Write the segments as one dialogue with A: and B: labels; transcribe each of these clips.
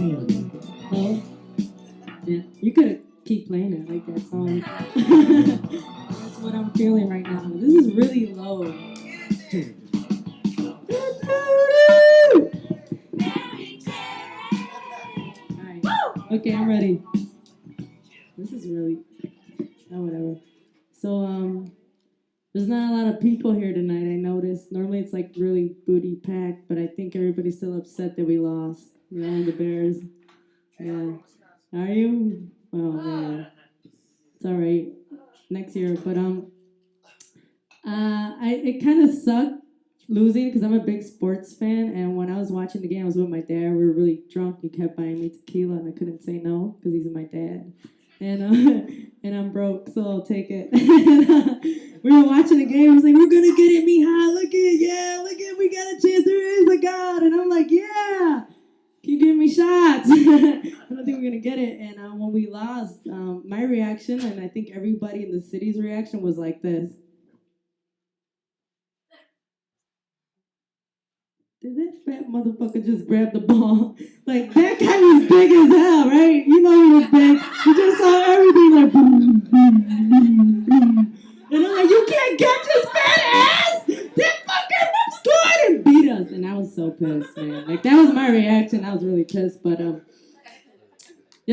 A: Oh, yeah. You could keep playing it like that song. That's what I'm feeling right now. This is really low. Alright. Okay, I'm ready. This is really oh whatever. So there's not a lot of people here tonight, I noticed. Normally it's like really booty packed, but I think everybody's still upset that we lost. You know, the Bears. Yeah. Are you? Oh man. It's alright. Next year. But I it kind of sucked losing because I'm a big sports fan, and when I was watching the game, I was with my dad. We were really drunk. He kept buying me tequila, and I couldn't say no because he's my dad, and and I'm broke, so I'll take it. We were watching the game. He's like, "We're gonna get it, Mija. Look at, we got a chance. There is a God," and I'm like, "Yeah." Keep giving me shots. I don't think we're gonna get it. And when we lost, my reaction, and I think everybody in the city's reaction, was like this. Did that fat motherfucker just grab the ball? Like, that guy was big as hell, right? You know he was big. You just saw everything like boom, boom, boom, boom. And I'm like, you can't catch his fat ass! That fucker scored and beat us. And I was so pissed, man. Like, that was my reaction. I was really pissed. But the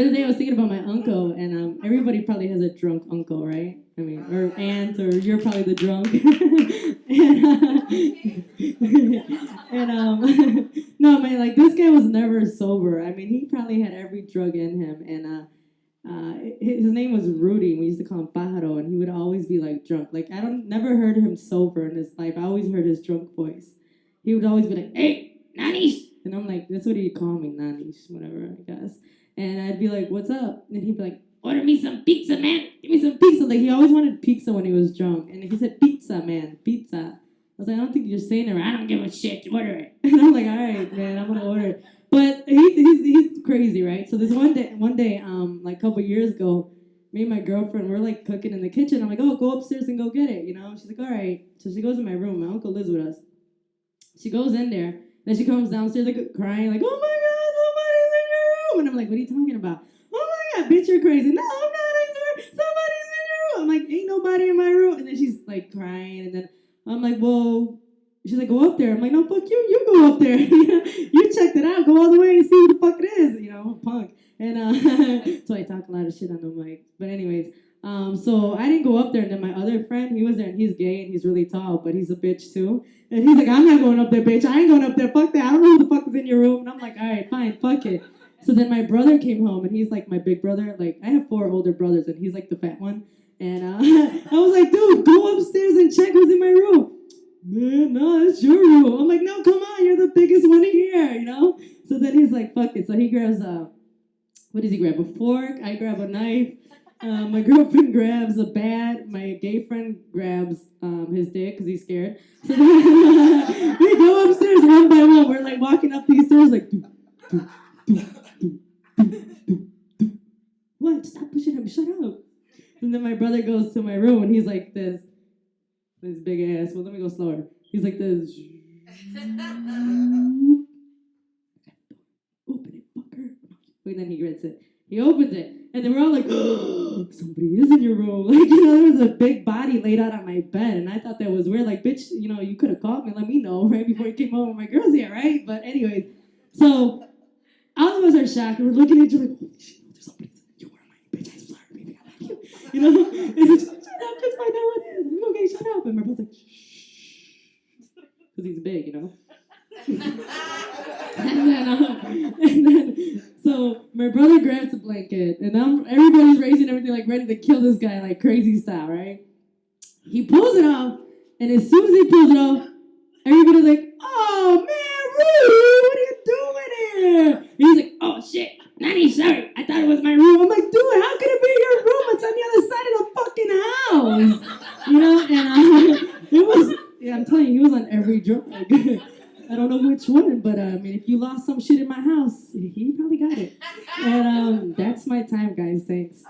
A: other day I was thinking about my uncle, and everybody probably has a drunk uncle, right? I mean, or aunt, or you're probably the drunk. And no, man, like this guy was never sober. I mean, he probably had every drug in him, and his name was Rudy. We used to call him Pájaro, and he would always be like drunk. Like I don't never heard him sober in his life. I always heard his drunk voice. He would always be like, "Hey, Nanish," and I'm like, "That's what he'd call me, Nanish, whatever, I guess." And I'd be like, "What's up?" And he'd be like, "Order me some pizza, man. Give me some pizza." Like he always wanted pizza when he was drunk, and he said, "Pizza, man, pizza." I was like, "I don't think you're saying it right. I don't give a shit. Order it." And I'm like, "All right, man, I'm gonna order it." But he's crazy, right? So this one day, like a couple years ago, me and my girlfriend we're like cooking in the kitchen. I'm like, "Oh, go upstairs and go get it," you know? She's like, "All right." So she goes in my room. My uncle lives with us. She goes in there. Then she comes downstairs like crying, like, "Oh my God, somebody's in your room!" And I'm like, "What are you talking about?" "Oh my God, bitch, you're crazy." "No, I'm not. I swear, somebody's in your room." I'm like, "Ain't nobody in my room." And then she's like crying, and then I'm like, "Well," she's like, "Go up there." I'm like, "No, fuck you. You go up there. You checked it out. Go all the way and see who the fuck it is." You know, I'm a punk. And so I talk a lot of shit on the mic. But anyways, so I didn't go up there, and then my other friend, he was there, and he's gay and he's really tall, but he's a bitch too. And he's like, "I'm not going up there, bitch. I ain't going up there. Fuck that. I don't know who the fuck is in your room." And I'm like, "All right, fine, fuck it." So then my brother came home, and he's like my big brother. Like I have 4 older brothers, and he's like the fat one. And I was like, "Dude, go upstairs and check who's in my room." "Man, no, it's your room." I'm like, "No, come on, you're the biggest one here, you know." So then he's like, "Fuck it." So he grabs what does he grab? A fork. I grab a knife. My girlfriend grabs a bat. My gay friend grabs his dick because he's scared. So then we go upstairs one by one. We're like walking up these stairs like, "Doo, doo, doo, doo, doo, doo, doo." "What? Stop pushing him. Shut up." And then my brother goes to my room and he's like this big ass. Well, let me go slower. He's like this. "Open it, fucker." And then he gets it. He opens it. And then we're all like, "Oh, somebody is in your room." Like, there was a big body laid out on my bed. And I thought that was weird. Like, bitch, you could have called me, let me know, right? Before you came over, my girl's here, right? But anyways, so all of us are shocked. We're looking at each other like, "Holy shit, there's somebody in your room, bitch. I'm sorry, baby. I love you." And he's like, "Shut up, just find out what it is." I'm like, "Okay, shut up." And my brother's like, "Shh." Because he's big, and then so my brother grabs a blanket, and everybody's raising everything like ready to kill this guy like crazy style, right? He pulls it off, and as soon as he pulls it off, everybody's like, "Oh man, Rudy, what are you doing here?" And he's like, "Oh shit, Nanny, sorry, I thought it was my room." I'm like, "Dude, how could it be your room? It's on the other side of the fucking house." And it was, yeah, I'm telling you, he was on every drug. I don't know which one, but I mean, if you lost some shit in my house, he probably got it. And that's my time, guys. Thanks.